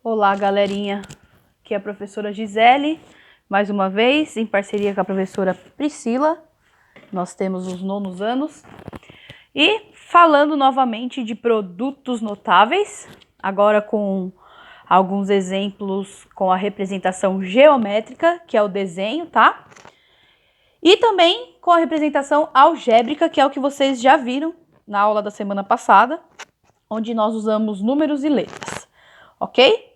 Olá, galerinha. Aqui é a professora Gisele, mais uma vez, em parceria com a professora Priscila. Nós temos os nonos anos. E falando novamente de produtos notáveis, agora com alguns exemplos com a representação geométrica, que é o desenho, tá? E também com a representação algébrica, que é o que vocês já viram na aula da semana passada, onde nós usamos números e letras, ok?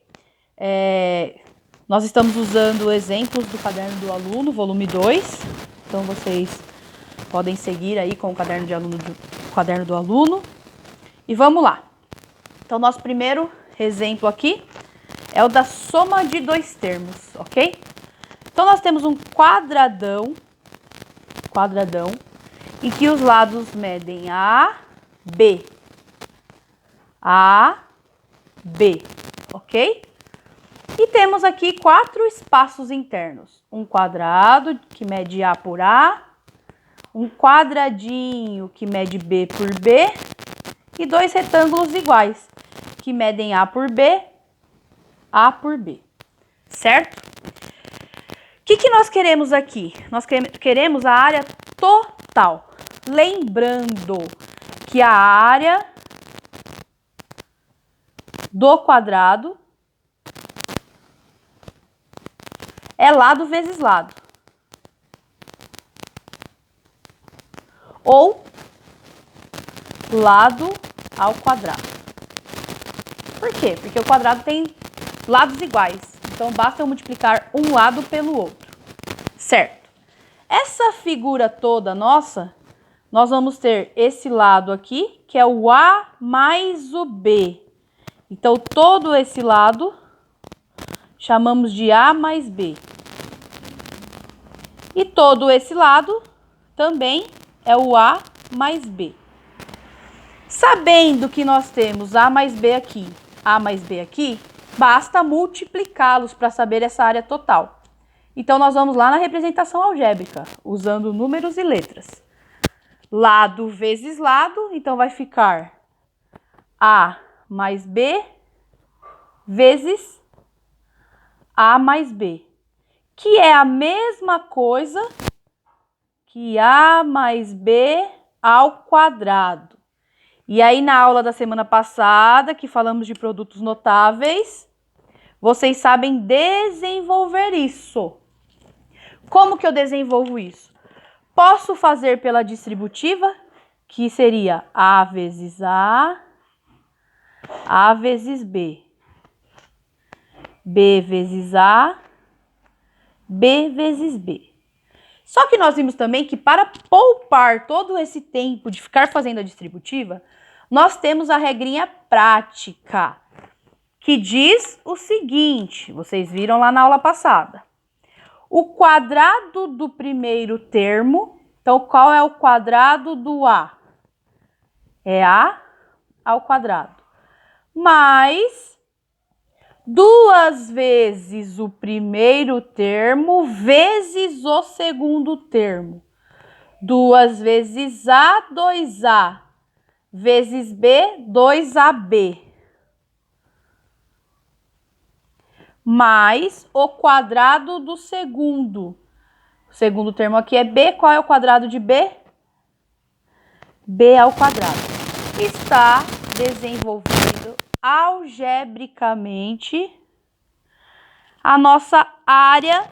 Nós estamos usando exemplos do Caderno do Aluno, volume 2. Então, vocês podem seguir aí com o Caderno do Aluno. E vamos lá. Então, nosso primeiro exemplo aqui é o da soma de dois termos, ok? Então, nós temos um quadradão, em que os lados medem A, B, ok? E temos aqui 4 espaços internos. Um quadrado que mede A por A, um quadradinho que mede B por B e 2 retângulos iguais que medem A por B, certo? O que nós queremos aqui? Nós queremos a área total. Lembrando que a área do quadrado é lado vezes lado. Ou lado ao quadrado. Por quê? Porque o quadrado tem lados iguais. Então, basta eu multiplicar um lado pelo outro. Certo? Essa figura toda nossa, nós vamos ter esse lado aqui, que é o A mais o B. Então, todo esse lado chamamos de A mais B. E todo esse lado também é o A mais B. Sabendo que nós temos A mais B aqui, basta multiplicá-los para saber essa área total. Então, nós vamos lá na representação algébrica, usando números e letras. Lado vezes lado, então vai ficar A mais B vezes A mais B, que é a mesma coisa que A mais B ao quadrado. E aí, na aula da semana passada, que falamos de produtos notáveis, vocês sabem desenvolver isso. Como que eu desenvolvo isso? Posso fazer pela distributiva, que seria A vezes A vezes B, B vezes A, B vezes B. Só que nós vimos também que para poupar todo esse tempo de ficar fazendo a distributiva, nós temos a regrinha prática, que diz o seguinte, vocês viram lá na aula passada. O quadrado do primeiro termo, então qual é o quadrado do A? É A ao quadrado. Mais 2 vezes o primeiro termo vezes o segundo termo. 2 vezes A, 2A, vezes B, 2AB. Mais o quadrado do segundo. O segundo termo aqui é B. Qual é o quadrado de B? B ao quadrado. Está desenvolvendo algebricamente a nossa área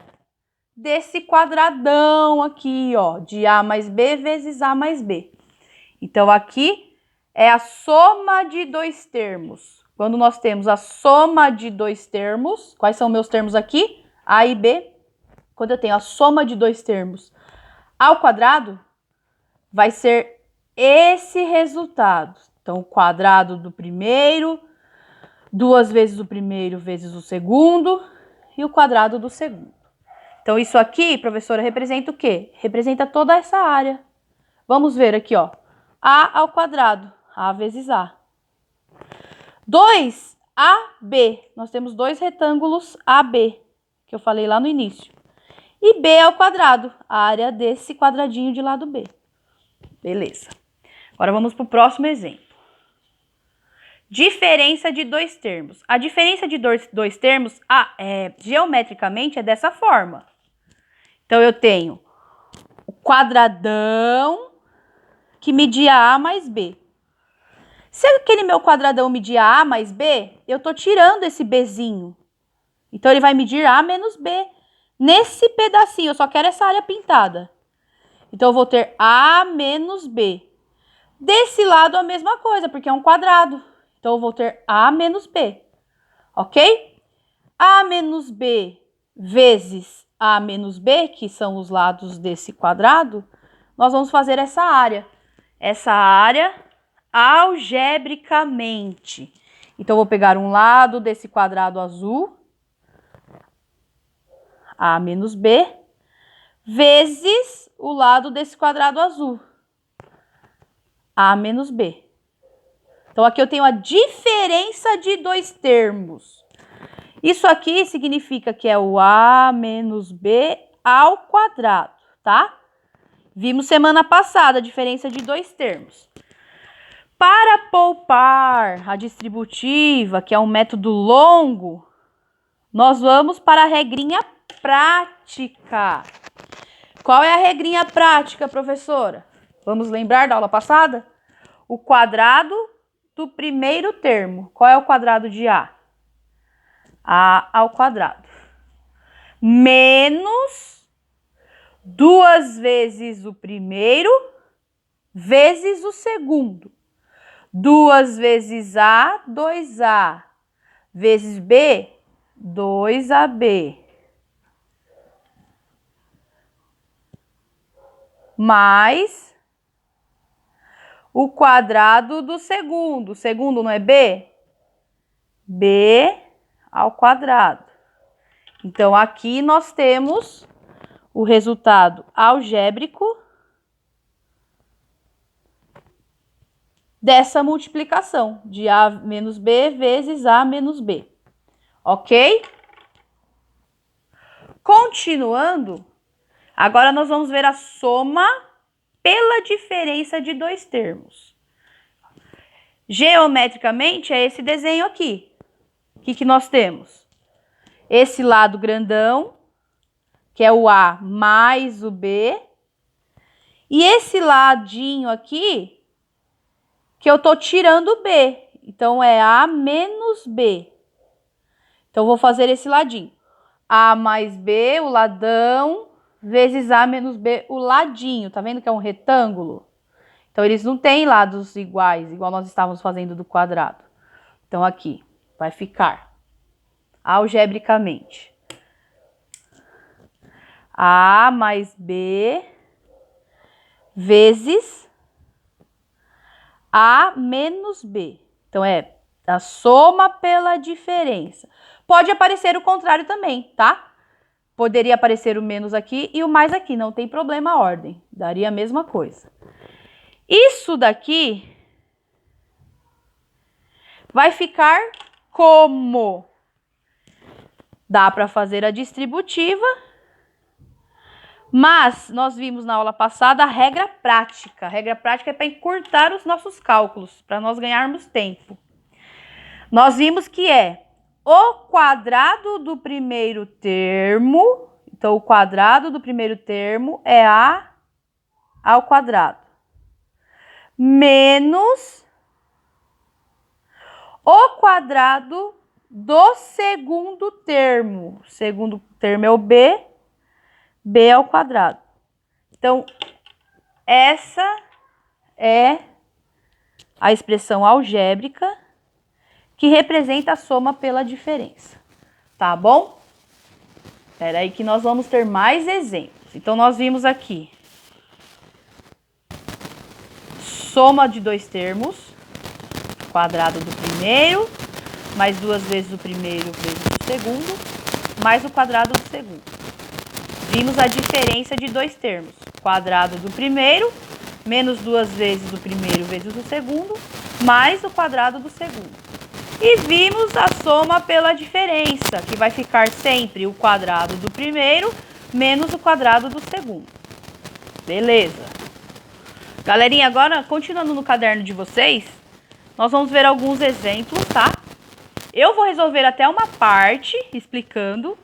desse quadradão aqui, ó, de A mais B vezes A mais B. Então, aqui é a soma de dois termos. Quando nós temos a soma de dois termos, quais são meus termos aqui? A e B. Quando eu tenho a soma de dois termos ao quadrado, vai ser esse resultado. Então, o quadrado do primeiro, 2 vezes o primeiro vezes o segundo e o quadrado do segundo. Então, isso aqui, professora, representa o quê? Representa toda essa área. Vamos ver aqui, ó. A ao quadrado, A vezes A. 2AB, nós temos 2 retângulos AB, que eu falei lá no início. E B ao quadrado, a área desse quadradinho de lado B. Beleza. Agora vamos para o próximo exemplo. Diferença de dois termos. A diferença de dois termos, geometricamente, é dessa forma. Então, eu tenho o quadradão que media A mais B. Se aquele meu quadradão medir A mais B, eu estou tirando esse Bzinho. Então, ele vai medir A menos B. Nesse pedacinho, eu só quero essa área pintada. Então, eu vou ter A menos B. Desse lado, a mesma coisa, porque é um quadrado. Então, eu vou ter A menos B. Ok? A menos B vezes A menos B, que são os lados desse quadrado, nós vamos fazer essa área. Essa área algebricamente. Então, eu vou pegar um lado desse quadrado azul, A menos B, vezes o lado desse quadrado azul, A menos B. Então, aqui eu tenho a diferença de dois termos. Isso aqui significa que é o A menos B ao quadrado, tá? Vimos semana passada a diferença de dois termos. Para poupar a distributiva, que é um método longo, nós vamos para a regrinha prática. Qual é a regrinha prática, professora? Vamos lembrar da aula passada? O quadrado do primeiro termo. Qual é o quadrado de A? A ao quadrado. Menos 2 vezes o primeiro vezes o segundo. 2 vezes A, 2A. Vezes B, 2AB. Mais o quadrado do segundo. O segundo não é B? B ao quadrado. Então, aqui nós temos o resultado algébrico dessa multiplicação de A menos B vezes A menos B. Ok? Continuando, agora nós vamos ver a soma pela diferença de dois termos. Geometricamente, é esse desenho aqui. O que nós temos? Esse lado grandão, que é o A mais o B. E esse ladinho aqui, que eu tô tirando o B. Então, é A menos B. Então, vou fazer esse ladinho. A mais B, o ladão, vezes A menos B, o ladinho. Tá vendo que é um retângulo? Então, eles não têm lados iguais, igual nós estávamos fazendo do quadrado. Então, aqui vai ficar algebricamente A mais B vezes A menos B. Então, é a soma pela diferença. Pode aparecer o contrário também, tá? Poderia aparecer o menos aqui e o mais aqui, não tem problema a ordem. Daria a mesma coisa. Isso daqui vai ficar como? Dá para fazer a distributiva, mas nós vimos na aula passada a regra prática. A regra prática é para encurtar os nossos cálculos, para nós ganharmos tempo. Nós vimos que é o quadrado do primeiro termo. Então, o quadrado do primeiro termo é A ao quadrado. Menos o quadrado do segundo termo. O segundo termo é o B, B ao quadrado. Então, essa é a expressão algébrica que representa a soma pela diferença. Tá bom? Espera aí que nós vamos ter mais exemplos. Então, nós vimos aqui soma de dois termos, quadrado do primeiro, mais 2 vezes o primeiro vezes o segundo, mais o quadrado do segundo. Vimos a diferença de dois termos, quadrado do primeiro, menos 2 vezes o primeiro vezes o segundo, mais o quadrado do segundo. E vimos a soma pela diferença, que vai ficar sempre o quadrado do primeiro menos o quadrado do segundo. Beleza. Galerinha, agora, continuando no caderno de vocês, Nós vamos ver alguns exemplos, tá? Eu vou resolver até uma parte explicando.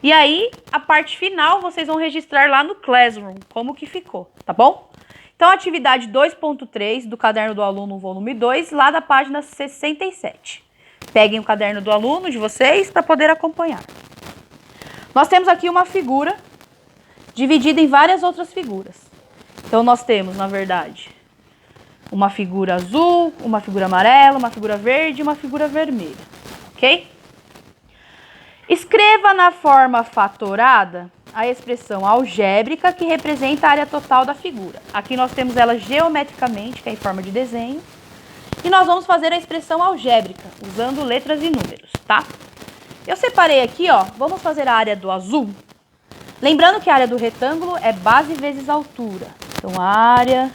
E aí, a parte final, vocês vão registrar lá no Classroom como que ficou, tá bom? Então, atividade 2.3 do Caderno do Aluno, volume 2, lá da página 67. Peguem o caderno do aluno de vocês para poder acompanhar. Nós temos aqui uma figura dividida em várias outras figuras. Então, nós temos, na verdade, uma figura azul, uma figura amarela, uma figura verde e uma figura vermelha, ok? Escreva na forma fatorada a expressão algébrica que representa a área total da figura. Aqui nós temos ela geometricamente, que é em forma de desenho. E nós vamos fazer a expressão algébrica, usando letras e números, tá? Eu separei aqui, ó, vamos fazer a área do azul. Lembrando que a área do retângulo é base vezes altura. Então, a área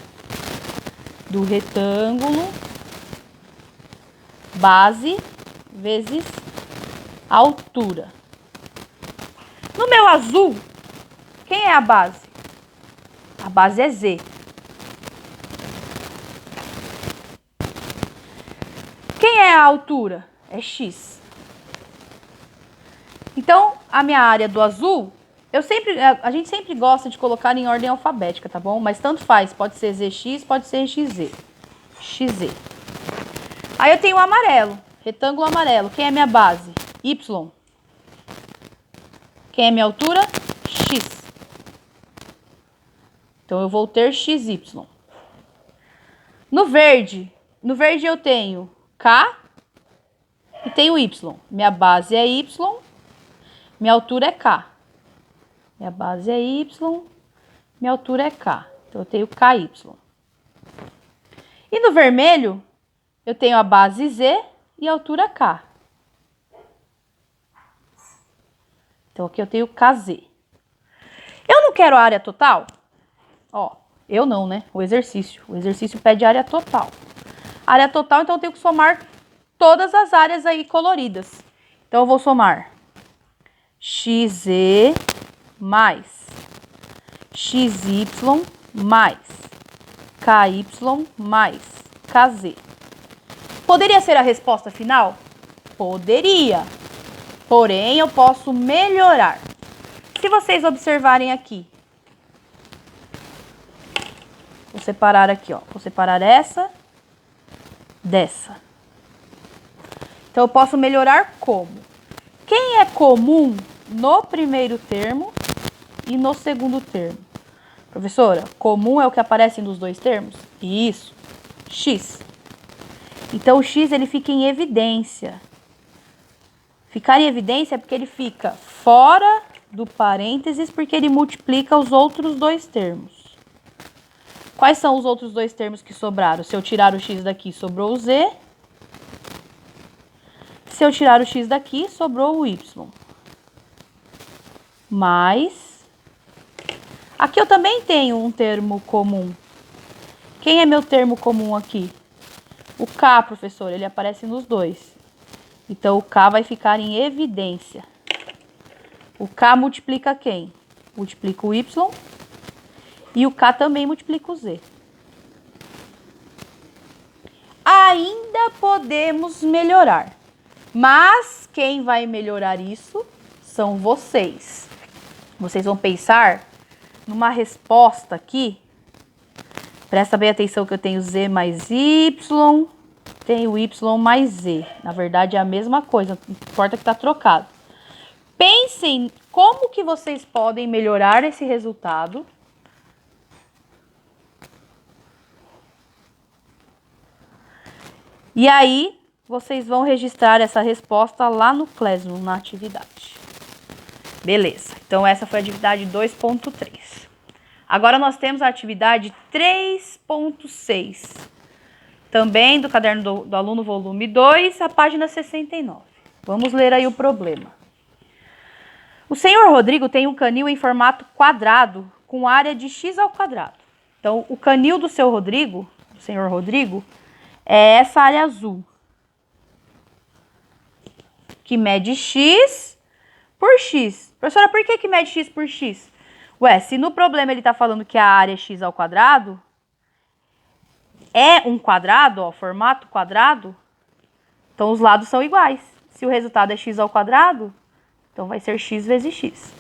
do retângulo, base vezes altura. No meu azul, quem é a base? A base é Z. Quem é a altura? É X. Então, a minha área do azul, a gente sempre gosta de colocar em ordem alfabética, tá bom? Mas tanto faz, pode ser ZX, pode ser XZ. XZ. Aí eu tenho o amarelo, retângulo amarelo. Quem é minha base? Y. Quem é minha altura? X. Então, eu vou ter XY. No verde eu tenho K e tenho Y. Minha base é Y, minha altura é K. Minha base é Y, minha altura é K. Então, eu tenho KY. E no vermelho, eu tenho a base Z e a altura K. Então, aqui eu tenho KZ. Eu não quero a área total? Ó, eu não, né? O exercício. O exercício pede área total. Área total, então eu tenho que somar todas as áreas aí coloridas. Então, eu vou somar XZ mais XY mais KY mais KZ. Poderia ser a resposta final? Poderia. Porém, eu posso melhorar. Se vocês observarem aqui, vou separar aqui, ó. Vou separar essa dessa. Então, eu posso melhorar como? Quem é comum no primeiro termo e no segundo termo? Professora, comum é o que aparece nos dois termos? Isso. X. Então, o X ele fica em evidência. Ficar em evidência é porque ele fica fora do parênteses, porque ele multiplica os outros dois termos. Quais são os outros dois termos que sobraram? Se eu tirar o X daqui, sobrou o Z. Se eu tirar o X daqui, sobrou o Y. Mas, aqui eu também tenho um termo comum. Quem é meu termo comum aqui? O K, professor, ele aparece nos dois. Então, o K vai ficar em evidência. O K multiplica quem? Multiplica o Y. E o K também multiplica o Z. Ainda podemos melhorar. Mas quem vai melhorar isso são vocês. Vocês vão pensar numa resposta aqui. Presta bem atenção que eu tenho Z mais Y, tenho Y mais Z. Na verdade é a mesma coisa, não importa que está trocado. Pensem como que vocês podem melhorar esse resultado. E aí, vocês vão registrar essa resposta lá no Classroom, na atividade. Beleza, então essa foi a atividade 2.3. Agora nós temos a atividade 3.6. Também do Caderno do Aluno, volume 2, a página 69. Vamos ler aí o problema. O senhor Rodrigo tem um canil em formato quadrado com área de x ao quadrado. Então, o canil do senhor Rodrigo, é essa área azul, que mede x por x. Professora, por que mede x por x? Ué, se no problema ele está falando que a área é x ao quadrado, é um quadrado, ó, formato quadrado, então os lados são iguais. Se o resultado é x ao quadrado, então vai ser x vezes x.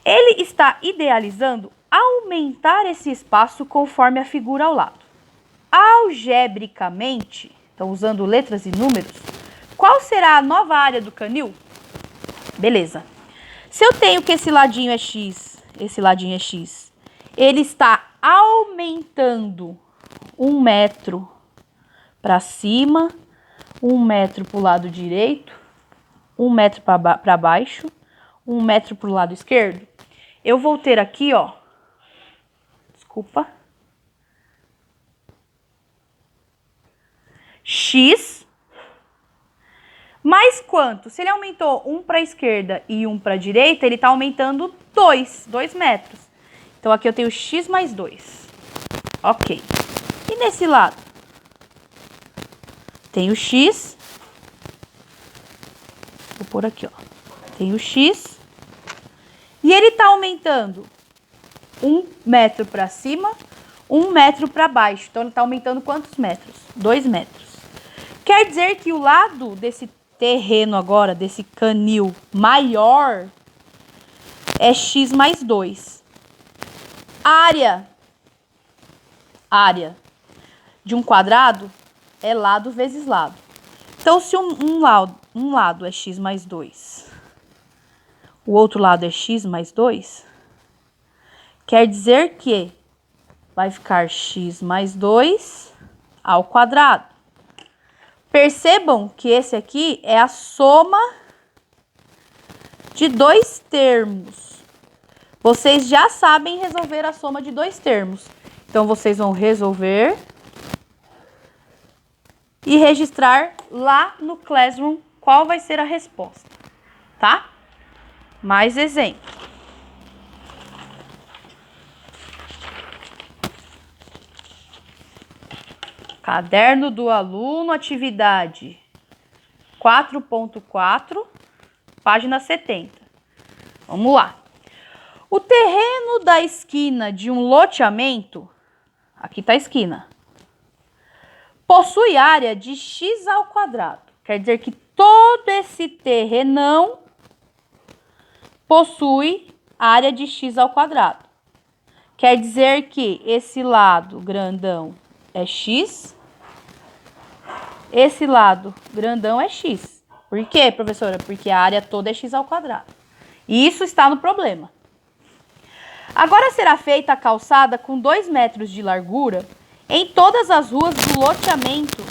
Ele está idealizando aumentar esse espaço conforme a figura ao lado. Algebricamente, então usando letras e números, qual será a nova área do canil? Beleza. Se eu tenho que esse ladinho é x, esse ladinho é x, ele está aumentando 1 metro para cima, 1 metro para o lado direito, 1 metro para baixo, 1 metro para o lado esquerdo. Eu vou ter aqui, ó, desculpa, x mais quanto? Se ele aumentou 1 para a esquerda e 1 para a direita, ele está aumentando 2 metros. Então, aqui eu tenho x mais 2. Ok. E nesse lado? Tenho x. Vou pôr aqui, ó. Tenho x. E ele está aumentando 1 metro para cima, 1 metro para baixo. Então, ele está aumentando quantos metros? 2 metros. Quer dizer que o lado desse terreno agora, desse canil maior, é x mais 2. Área de um quadrado é lado vezes lado. Então, se um lado é x mais 2, o outro lado é x mais 2, quer dizer que vai ficar x mais 2 ao quadrado. Percebam que esse aqui é a soma de dois termos. Vocês já sabem resolver a soma de dois termos. Então, vocês vão resolver e registrar lá no Classroom qual vai ser a resposta, tá? Mais exemplo. Caderno do aluno, atividade 4.4, página 70. Vamos lá. O terreno da esquina de um loteamento, aqui está a esquina, possui área de x ao quadrado. Quer dizer que todo esse terrenão possui área de x ao quadrado. Quer dizer que esse lado grandão é x, esse lado grandão é x. Por quê, professora? Porque a área toda é x ao quadrado. E isso está no problema. Agora será feita a calçada com 2 metros de largura em todas as ruas do loteamento,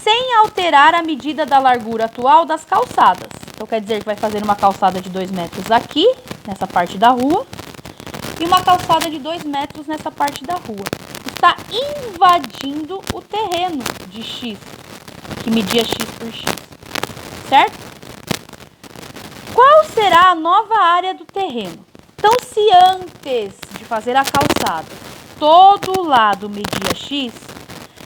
sem alterar a medida da largura atual das calçadas. Então, quer dizer que vai fazer uma calçada de 2 metros aqui, nessa parte da rua, e uma calçada de 2 metros nessa parte da rua. Está invadindo o terreno de x, que media x por x, certo? Qual será a nova área do terreno? Então, se antes de fazer a calçada, todo lado media x,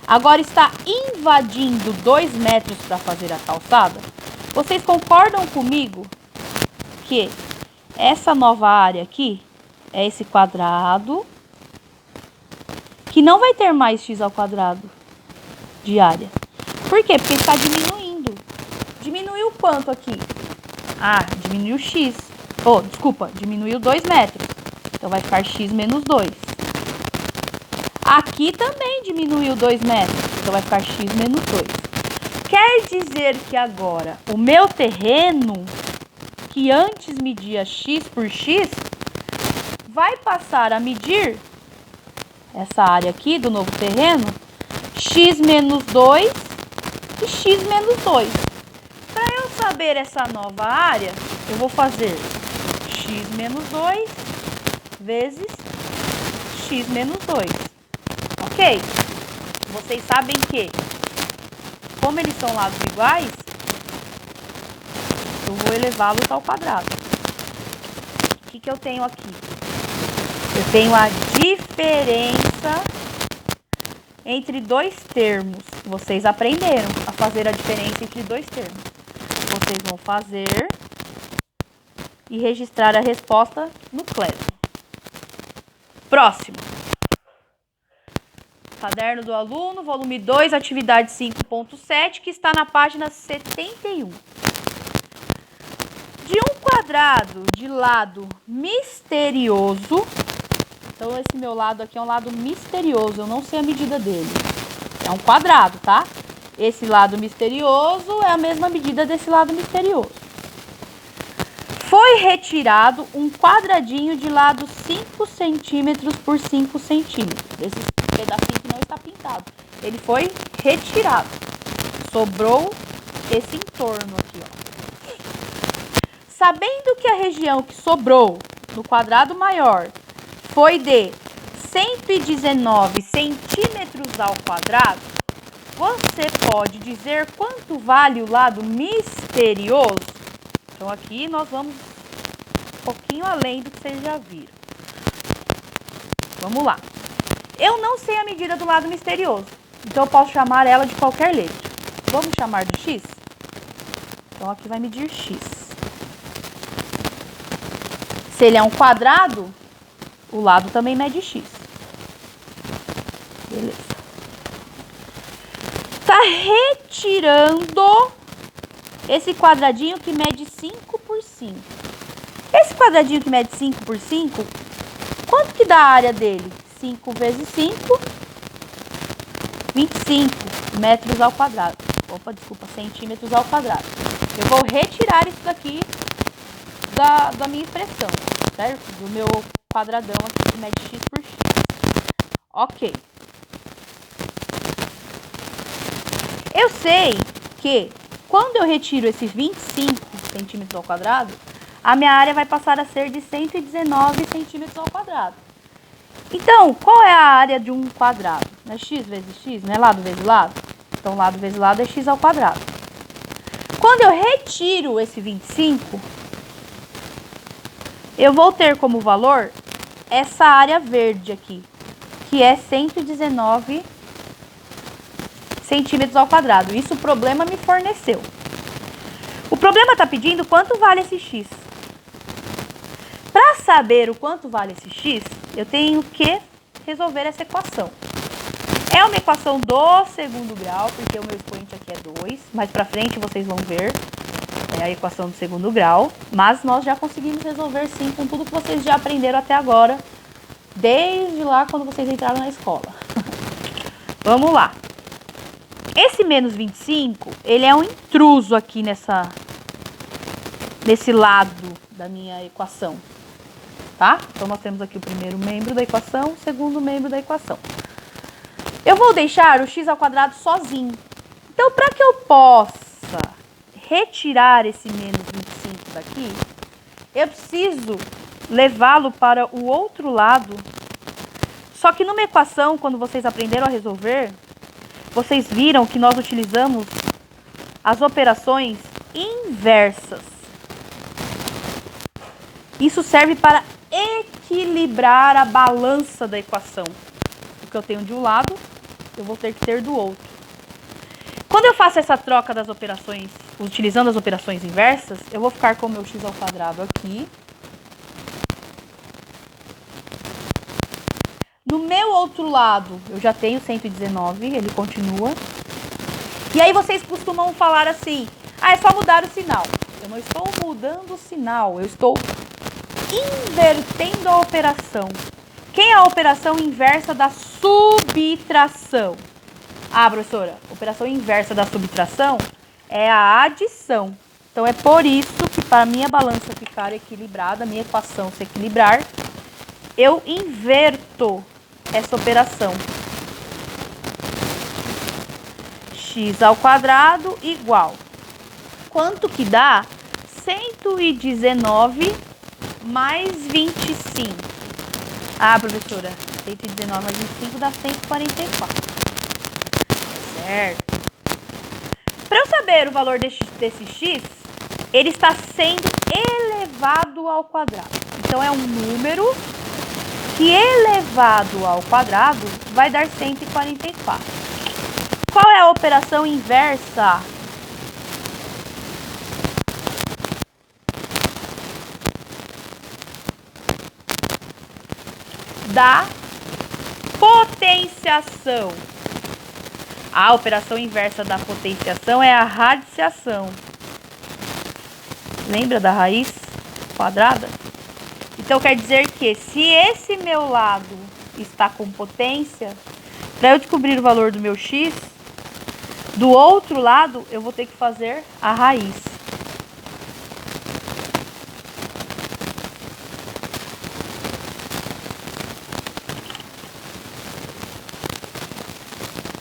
agora está invadindo 2 metros para fazer a calçada, vocês concordam comigo que essa nova área aqui é esse quadrado, que não vai ter mais x ao quadrado de área. Por quê? Porque está diminuindo. Diminuiu quanto aqui? Ah, diminuiu x. Oh, desculpa, diminuiu 2 metros. Então, vai ficar x menos 2. Aqui também diminuiu 2 metros. Então, vai ficar x menos 2. Quer dizer que agora o meu terreno, que antes media x por x, vai passar a medir essa área aqui do novo terreno, x menos 2 e x menos 2. Para eu saber essa nova área, eu vou fazer x menos 2 vezes x menos 2. Ok? Vocês sabem que, como eles são lados iguais, eu vou elevá-los ao quadrado. O que eu tenho aqui? Eu tenho a diferença entre dois termos. Vocês aprenderam a fazer a diferença entre dois termos. Vocês vão fazer e registrar a resposta no Classroom. Próximo. Caderno do Aluno, volume 2, atividade 5.7, que está na página 71. De um quadrado de lado misterioso, então esse meu lado aqui é um lado misterioso, eu não sei a medida dele. É um quadrado, tá? Esse lado misterioso é a mesma medida desse lado misterioso. Foi retirado um quadradinho de lado 5 centímetros por 5 centímetros. Esse pedacinho que não está pintado. Ele foi retirado. Sobrou esse entorno aqui, ó. Sabendo que a região que sobrou no quadrado maior foi de 119 centímetros ao quadrado, você pode dizer quanto vale o lado misterioso? Então, aqui nós vamos um pouquinho além do que vocês já viram. Vamos lá. Eu não sei a medida do lado misterioso, então eu posso chamar ela de qualquer letra. Vamos chamar de x? Então, aqui vai medir x. Se ele é um quadrado, o lado também mede x. Beleza. Tá retirando esse quadradinho que mede 5 por 5. Esse quadradinho que mede 5 por 5, quanto que dá a área dele? 5 vezes 5, 25 metros ao quadrado. Opa, desculpa, centímetros ao quadrado. Eu vou retirar isso daqui da minha expressão, certo? Do meu quadradão aqui que mede x por x. Ok. Eu sei que quando eu retiro esses 25 centímetros ao quadrado, a minha área vai passar a ser de 119 centímetros ao quadrado. Então, qual é a área de um quadrado? Não é x vezes x? Não é lado vezes lado? Então, lado vezes lado é x ao quadrado. Quando eu retiro esse 25, eu vou ter como valor essa área verde aqui, que é 119 centímetros ao quadrado. Isso o problema me forneceu. O problema está pedindo quanto vale esse x. Para saber o quanto vale esse x, eu tenho que resolver essa equação. É uma equação do segundo grau, porque o meu expoente aqui é 2. Mais para frente vocês vão ver a equação do segundo grau. Mas nós já conseguimos resolver sim com tudo que vocês já aprenderam até agora, desde lá quando vocês entraram na escola. Vamos lá. Esse menos 25, ele é um intruso aqui nesse lado da minha equação, tá? Então, nós temos aqui o primeiro membro da equação, o segundo membro da equação. Eu vou deixar o x ao quadrado sozinho. Então, para que eu possa retirar esse menos 25 daqui, eu preciso levá-lo para o outro lado. Só que numa equação, quando vocês aprenderam a resolver, vocês viram que nós utilizamos as operações inversas. Isso serve para equilibrar a balança da equação. O que eu tenho de um lado, eu vou ter que ter do outro. Quando eu faço essa troca das operações, utilizando as operações inversas, eu vou ficar com o meu x ao quadrado aqui. No meu outro lado, eu já tenho 119, ele continua. E aí vocês costumam falar assim, é só mudar o sinal. Eu não estou mudando o sinal, eu estou invertendo a operação. Quem é a operação inversa da subtração? Ah, professora, a operação inversa da subtração é a adição. Então, é por isso que para a minha balança ficar equilibrada, a minha equação se equilibrar, eu inverto essa operação. X ao quadrado igual. Quanto que dá? 119 mais 25. Ah, professora, 119 mais 25 dá 144. Certo. Para eu saber o valor desse x, ele está sendo elevado ao quadrado. Então, é um número que elevado ao quadrado vai dar 144. Qual é a operação inversa? Da Potenciação. A operação inversa da potenciação é a radiciação. Lembra da raiz quadrada? Então quer dizer que se esse meu lado está com potência, para eu descobrir o valor do meu x, do outro lado eu vou ter que fazer a raiz.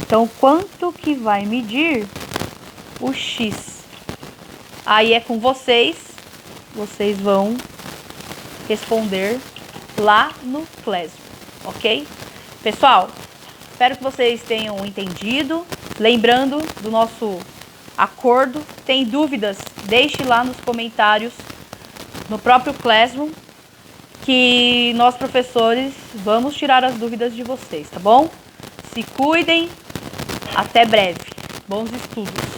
Então, quanto que vai medir o x? Aí é com vocês. Vocês vão responder lá no Classroom, ok? Pessoal, espero que vocês tenham entendido. Lembrando do nosso acordo. Tem dúvidas? Deixe lá nos comentários, no próprio Classroom, que nós, professores, vamos tirar as dúvidas de vocês, tá bom? Se cuidem. Até breve. Bons estudos.